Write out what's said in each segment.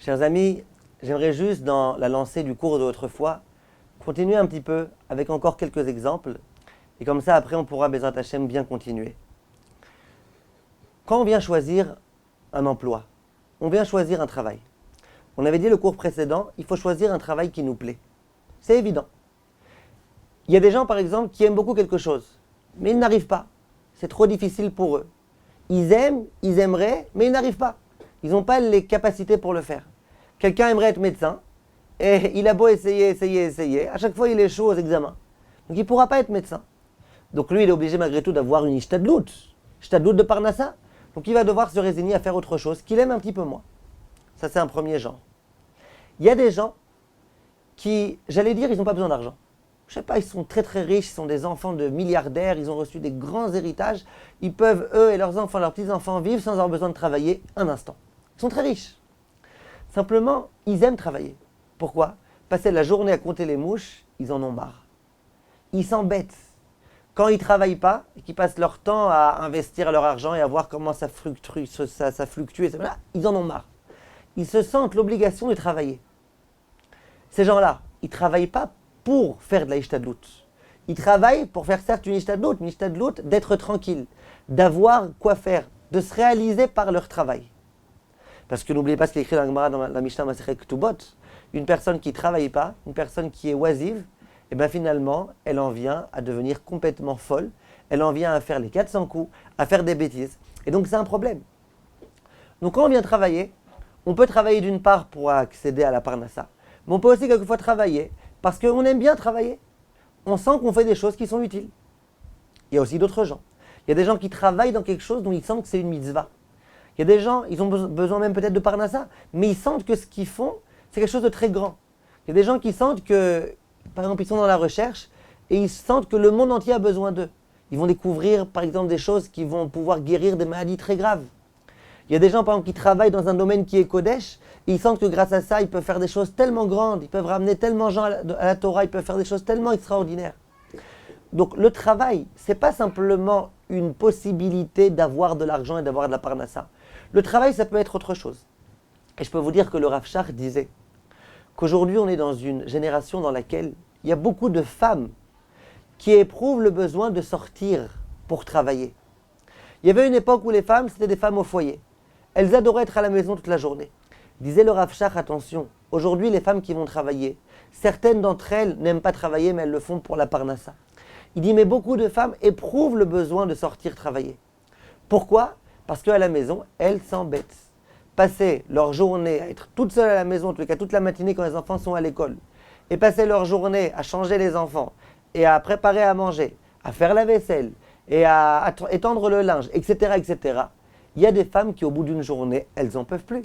Chers amis, j'aimerais juste, dans la lancée du cours d'autrefois, continuer un petit peu avec encore quelques exemples. Et comme ça, après, on pourra, Bezrat Hashem, bien continuer. Quand on vient choisir un emploi, on vient choisir un travail. On avait dit le cours précédent, il faut choisir un travail qui nous plaît. C'est évident. Il y a des gens, par exemple, qui aiment beaucoup quelque chose, mais ils n'arrivent pas. C'est trop difficile pour eux. Ils aiment, ils aimeraient, mais ils n'arrivent pas. Ils n'ont pas les capacités pour le faire. Quelqu'un aimerait être médecin, et il a beau essayer, à chaque fois il échoue aux examens. Donc il ne pourra pas être médecin. Donc lui, il est obligé malgré tout d'avoir une ishtadlout de Parnassa. Donc il va devoir se résigner à faire autre chose qu'il aime un petit peu moins. Ça, c'est un premier genre. Il y a des gens qui, j'allais dire, ils n'ont pas besoin d'argent. Je sais pas, ils sont très très riches, ils sont des enfants de milliardaires, ils ont reçu des grands héritages. Ils peuvent, eux et leurs enfants, leurs petits-enfants, vivre sans avoir besoin de travailler un instant. Ils sont très riches. Simplement, ils aiment travailler. Pourquoi ? Passer la journée à compter les mouches, ils en ont marre. Ils s'embêtent. Quand ils ne travaillent pas, et qu'ils passent leur temps à investir leur argent et à voir comment ça fluctue, ils en ont marre. Ils se sentent l'obligation de travailler. Ces gens-là, ils ne travaillent pas pour faire de la ishtadlout. Ils travaillent pour faire certes une ishtadlout d'être tranquille, d'avoir quoi faire, de se réaliser par leur travail. Parce que n'oubliez pas ce qui est écrit dans la Gemara, dans la Mishnah Masechet Ketubot, une personne qui ne travaille pas, une personne qui est oisive, et bien finalement, elle en vient à devenir complètement folle, elle en vient à faire les 400 coups, à faire des bêtises, et donc c'est un problème. Donc quand on vient travailler, on peut travailler d'une part pour accéder à la Parnassa, mais on peut aussi quelquefois travailler parce qu'on aime bien travailler. On sent qu'on fait des choses qui sont utiles. Il y a aussi d'autres gens. Il y a des gens qui travaillent dans quelque chose dont ils sentent que c'est une mitzvah. Il y a des gens, ils ont besoin même peut-être de Parnassa, mais ils sentent que ce qu'ils font, c'est quelque chose de très grand. Il y a des gens qui sentent que, par exemple, ils sont dans la recherche et ils sentent que le monde entier a besoin d'eux. Ils vont découvrir, par exemple, des choses qui vont pouvoir guérir des maladies très graves. Il y a des gens, par exemple, qui travaillent dans un domaine qui est Kodesh, et ils sentent que grâce à ça, ils peuvent faire des choses tellement grandes, ils peuvent ramener tellement de gens à la Torah, ils peuvent faire des choses tellement extraordinaires. Donc le travail, ce n'est pas simplement une possibilité d'avoir de l'argent et d'avoir de la Parnassa. Le travail, ça peut être autre chose. Et je peux vous dire que le Rav Shach disait qu'aujourd'hui, on est dans une génération dans laquelle il y a beaucoup de femmes qui éprouvent le besoin de sortir pour travailler. Il y avait une époque où les femmes, c'était des femmes au foyer. Elles adoraient être à la maison toute la journée. Disait le Rav Shach, attention, aujourd'hui les femmes qui vont travailler, certaines d'entre elles n'aiment pas travailler mais elles le font pour la Parnassa. Il dit mais beaucoup de femmes éprouvent le besoin de sortir travailler. Pourquoi ? Parce qu'à la maison, elles s'embêtent. Passer leur journée à être toutes seules à la maison, en tout cas toute la matinée quand les enfants sont à l'école, et passer leur journée à changer les enfants, et à préparer à manger, à faire la vaisselle, et à étendre le linge, etc. Il y a des femmes qui, au bout d'une journée, elles n'en peuvent plus.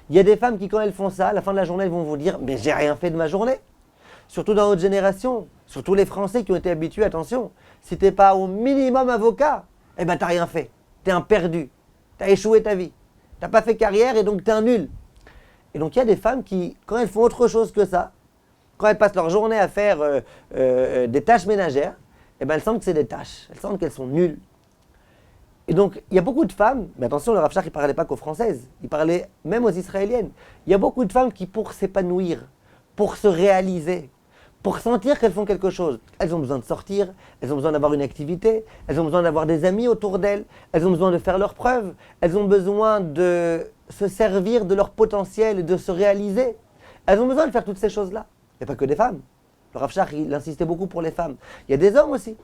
Il y a des femmes qui, quand elles font ça, à la fin de la journée, elles vont vous dire « Mais j'ai rien fait de ma journée !» Surtout dans notre génération, surtout les Français qui ont été habitués, attention, si t'es pas au minimum avocat, eh ben t'as rien fait. T'es un perdu. T'as échoué ta vie. T'as pas fait carrière et donc t'es un nul. Et donc il y a des femmes qui, quand elles font autre chose que ça, quand elles passent leur journée à faire des tâches ménagères, eh ben elles sentent que c'est des tâches. Elles sentent qu'elles sont nulles. Et donc, il y a beaucoup de femmes, mais attention, le Rav Shach, il ne parlait pas qu'aux Françaises, il parlait même aux Israéliennes. Il y a beaucoup de femmes qui, pour s'épanouir, pour se réaliser, pour sentir qu'elles font quelque chose, elles ont besoin de sortir, elles ont besoin d'avoir une activité, elles ont besoin d'avoir des amis autour d'elles, elles ont besoin de faire leurs preuves, elles ont besoin de se servir de leur potentiel et de se réaliser. Elles ont besoin de faire toutes ces choses-là. Il n'y a pas que des femmes. Le Rav Shach, il insistait beaucoup pour les femmes. Il y a des hommes aussi.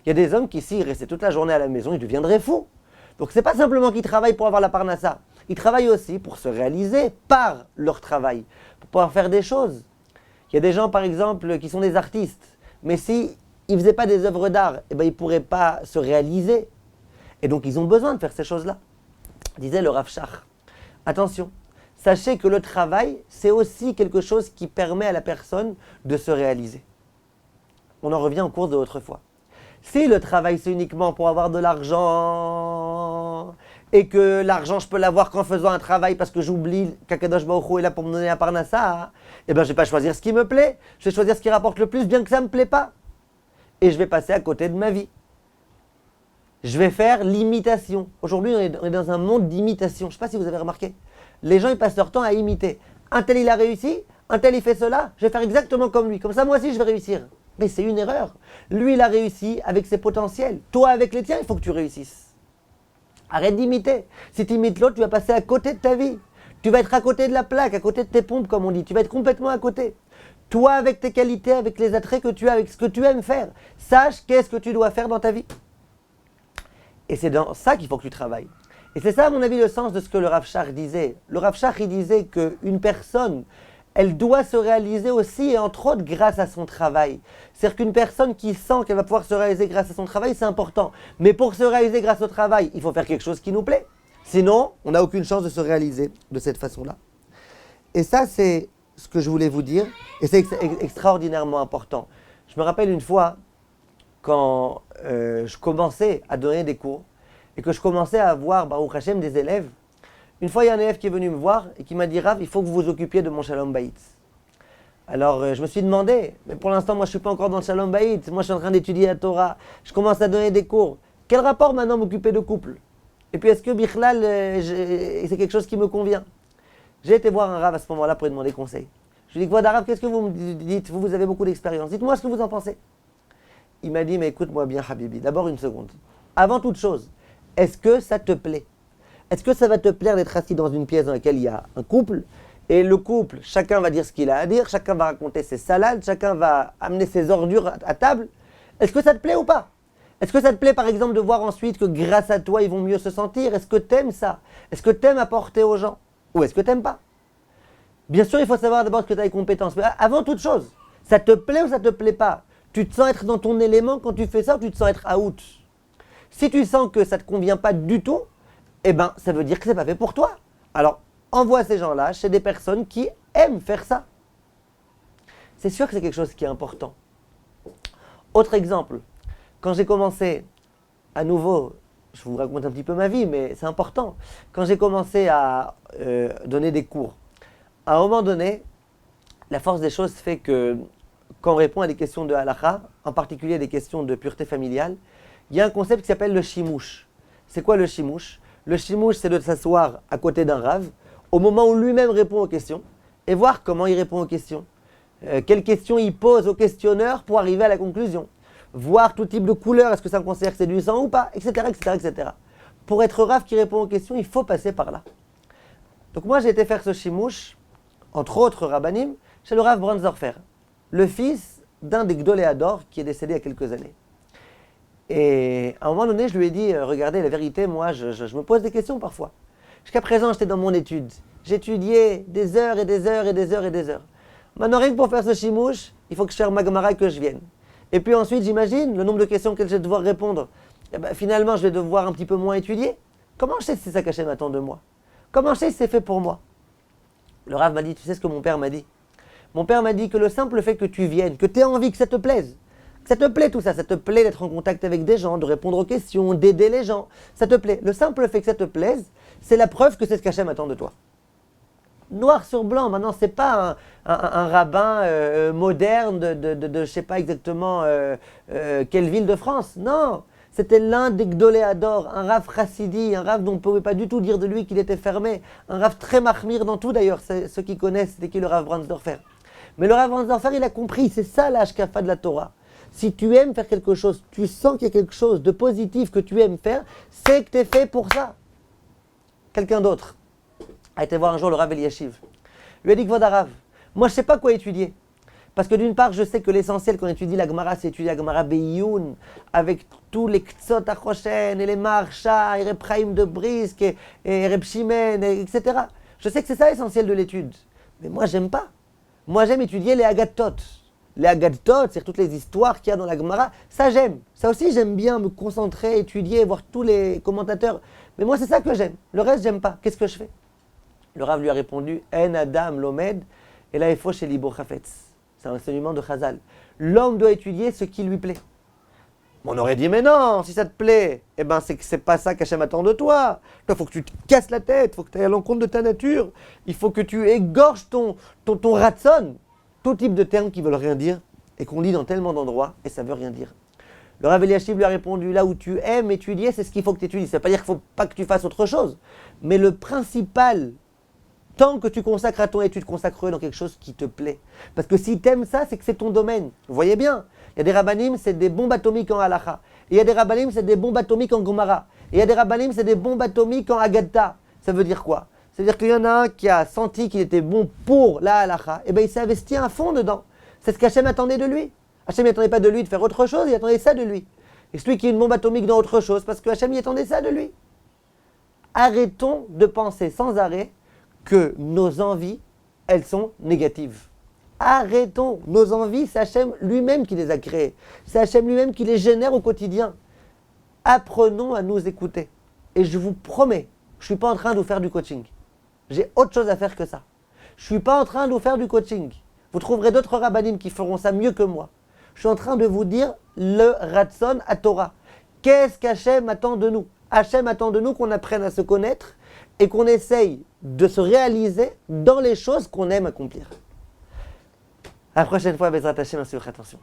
Il y a des hommes qui, s'ils restaient toute la journée à la maison, ils deviendraient fous. Donc c'est pas simplement qu'ils travaillent pour avoir la Parnassa. Ils travaillent aussi pour se réaliser par leur travail, pour pouvoir faire des choses. Il y a des gens, par exemple, qui sont des artistes. Mais s'ils ne faisaient pas des œuvres d'art, eh ben, ils ne pourraient pas se réaliser. Et donc ils ont besoin de faire ces choses-là. Disait le Rav Shach. Attention, sachez que le travail, c'est aussi quelque chose qui permet à la personne de se réaliser. On en revient au cours de l'autre fois. Si le travail c'est uniquement pour avoir de l'argent et que l'argent je peux l'avoir qu'en faisant un travail parce que j'oublie qu'Akadosh Baruch Hu est là pour me donner la Parnassa, eh bien je ne vais pas choisir ce qui me plaît, je vais choisir ce qui rapporte le plus bien que ça ne me plaît pas. Et je vais passer à côté de ma vie. Je vais faire l'imitation. Aujourd'hui on est dans un monde d'imitation, je ne sais pas si vous avez remarqué. Les gens ils passent leur temps à imiter. Un tel il a réussi, un tel il fait cela, je vais faire exactement comme lui. Comme ça moi aussi je vais réussir. Mais c'est une erreur. Lui il a réussi avec ses potentiels. Toi avec les tiens il faut que tu réussisses. Arrête d'imiter. Si tu imites l'autre tu vas passer à côté de ta vie. Tu vas être à côté de la plaque, à côté de tes pompes comme on dit. Tu vas être complètement à côté. Toi avec tes qualités, avec les attraits que tu as, avec ce que tu aimes faire. Sache qu'est-ce que tu dois faire dans ta vie. Et c'est dans ça qu'il faut que tu travailles. Et c'est ça, à mon avis, le sens de ce que le Rav Shach disait. Le Rav Shach, il disait qu'une personne, elle doit se réaliser aussi, et entre autres, grâce à son travail. C'est-à-dire qu'une personne qui sent qu'elle va pouvoir se réaliser grâce à son travail, c'est important. Mais pour se réaliser grâce au travail, il faut faire quelque chose qui nous plaît. Sinon, on n'a aucune chance de se réaliser de cette façon-là. Et ça, c'est ce que je voulais vous dire. Et c'est extraordinairement important. Je me rappelle une fois, quand je commençais à donner des cours et que je commençais à avoir, Baruch Hashem, des élèves, une fois il y a un élève qui est venu me voir et qui m'a dit « Rav, il faut que vous vous occupiez de mon Shalom Bayit ». Alors je me suis demandé, mais pour l'instant moi je ne suis pas encore dans le Shalom Bayit, moi je suis en train d'étudier la Torah, je commence à donner des cours. Quel rapport maintenant m'occuper de couple? Et puis est-ce que Bichlal, c'est quelque chose qui me convient? J'ai été voir un Rav à ce moment-là pour lui demander conseil. Je lui ai dit « Rav, qu'est-ce que vous me dites? Vous avez beaucoup d'expérience, dites-moi ce que vous en pensez ». Il m'a dit, mais écoute-moi bien, Habibi, d'abord une seconde. Avant toute chose, est-ce que ça te plaît? Est-ce que ça va te plaire d'être assis dans une pièce dans laquelle il y a un couple, et le couple, chacun va dire ce qu'il a à dire, chacun va raconter ses salades, chacun va amener ses ordures à table? Est-ce que ça te plaît ou pas? Est-ce que ça te plaît, par exemple, de voir ensuite que grâce à toi, ils vont mieux se sentir? Est-ce que tu aimes ça? Est-ce que tu aimes apporter aux gens? Ou est-ce que tu n'aimes pas? Bien sûr, il faut savoir d'abord que tu as les compétences. Mais avant toute chose, ça te plaît ou ça ne te plaît pas? Tu te sens être dans ton élément quand tu fais ça ou tu te sens être out? Si tu sens que ça ne te convient pas du tout, eh ben, ça veut dire que ce n'est pas fait pour toi. Alors, envoie ces gens-là chez des personnes qui aiment faire ça. C'est sûr que c'est quelque chose qui est important. Autre exemple, quand j'ai commencé, à nouveau, je vous raconte un petit peu ma vie, mais c'est important. Quand j'ai commencé à donner des cours, à un moment donné, la force des choses fait que quand on répond à des questions de halakha, en particulier des questions de pureté familiale, il y a un concept qui s'appelle le shimouch. C'est quoi le shimouch? Le shimouch, c'est de s'asseoir à côté d'un rave, au moment où lui-même répond aux questions, et voir comment il répond aux questions. Quelles questions il pose au questionneur pour arriver à la conclusion. Voir tout type de couleur, est-ce que ça me considère que c'est du sang ou pas, etc., etc., etc. Pour être rave qui répond aux questions, il faut passer par là. Donc moi, j'ai été faire ce shimouch, entre autres rabbanim, chez le Rav Brandsdorfer, le fils d'un des Gdoléador qui est décédé il y a quelques années. Et à un moment donné, je lui ai dit, regardez, la vérité, moi, je me pose des questions parfois. Jusqu'à présent, j'étais dans mon étude. J'étudiais des heures et des heures et des heures et des heures. Maintenant, rien que pour faire ce shimouch, il faut que je fasse ma Gemara et que je vienne. Et puis ensuite, j'imagine, le nombre de questions que je vais devoir répondre. Eh ben, finalement, je vais devoir un petit peu moins étudier. Comment je sais si c'est ça qu'Hachem attend de moi? Comment je sais si c'est fait pour moi? Le Rav m'a dit, tu sais ce que mon père m'a dit? Mon père m'a dit que le simple fait que tu viennes, que tu aies envie, que ça te plaise, que ça te plaît tout ça, ça te plaît d'être en contact avec des gens, de répondre aux questions, d'aider les gens, ça te plaît. Le simple fait que ça te plaise, c'est la preuve que c'est ce qu'Hachem attend de toi. Noir sur blanc, maintenant c'est pas un rabbin moderne de je sais pas exactement quelle ville de France, non. C'était l'un des Gdoléador, un Rav Chassidi, un Rav dont on ne pouvait pas du tout dire de lui qu'il était fermé, un Rav très mahmir dans tout d'ailleurs, ceux qui connaissent, c'était qui le Rav Brandsdorfer. Mais le Rav Brandsdorfer, il a compris, c'est ça la Hashkafa de la Torah. Si tu aimes faire quelque chose, tu sens qu'il y a quelque chose de positif que tu aimes faire, c'est que tu es fait pour ça. Quelqu'un d'autre a été voir un jour le Rav Eliashiv. Il lui a dit, Kvod Harav, moi je ne sais pas quoi étudier. Parce que d'une part, je sais que l'essentiel quand on étudie la Gemara, c'est étudier la Gemara Beyoun, avec tous les Ktsot Achoshen, et les Maharsha, et Reb Chaim de Brisk, et Reb Shimen, etc. Je sais que c'est ça l'essentiel de l'étude. Mais moi, j'aime pas. Moi, j'aime étudier les Agatot. Les Agatot, c'est toutes les histoires qu'il y a dans la Gemara. Ça, j'aime. Ça aussi, j'aime bien me concentrer, étudier, voir tous les commentateurs. Mais moi, c'est ça que j'aime. Le reste, j'aime pas. Qu'est-ce que je fais? Le Rav lui a répondu, En Adam Lomed, et là, il faut chez Libo Chafetz. C'est un enseignement de Chazal. L'homme doit étudier ce qui lui plaît. On aurait dit, mais non, si ça te plaît, eh ben c'est que c'est pas ça qu'Hachem attend de toi. Il faut que tu te casses la tête, il faut que tu ailles à l'encontre de ta nature. Il faut que tu égorges ton ratson. Tout type de termes qui veulent rien dire et qu'on lit dans tellement d'endroits et ça veut rien dire. Le Rav Eliashiv lui a répondu, là où tu aimes étudier, c'est ce qu'il faut que tu étudies. Ça ne veut pas dire qu'il ne faut pas que tu fasses autre chose. Mais le principal tant que tu consacres à ton et tu te consacres dans quelque chose qui te plaît. Parce que si tu aimes ça, c'est que c'est ton domaine. Vous voyez bien, il y a des rabbanim, c'est des bombes atomiques en halacha. Et il y a des rabbanim, c'est des bombes atomiques en gomara. Et il y a des rabbanim, c'est des bombes atomiques en agatta. Ça veut dire quoi? C'est-à-dire qu'il y en a un qui a senti qu'il était bon pour la halacha, et bien il s'est investi à fond dedans. C'est ce qu'Hachem attendait de lui. Hachem n'attendait pas de lui de faire autre chose, il attendait ça de lui. Et celui qui a une bombe atomique dans autre chose, parce que Hachem y attendait ça de lui. Arrêtons de penser sans arrêt que nos envies, elles sont négatives. Arrêtons. Nos envies, c'est Hachem lui-même qui les a créées. C'est Hachem lui-même qui les génère au quotidien. Apprenons à nous écouter. Et je vous promets, je ne suis pas en train de vous faire du coaching. J'ai autre chose à faire que ça. Je ne suis pas en train de vous faire du coaching. Vous trouverez d'autres rabbanim qui feront ça mieux que moi. Je suis en train de vous dire le Ratson à Torah. Qu'est-ce qu'Hachem attend de nous? Hachem attend de nous qu'on apprenne à se connaître et qu'on essaye de se réaliser dans les choses qu'on aime accomplir. À la prochaine fois, Bezrat Hachem, merci de votre attention.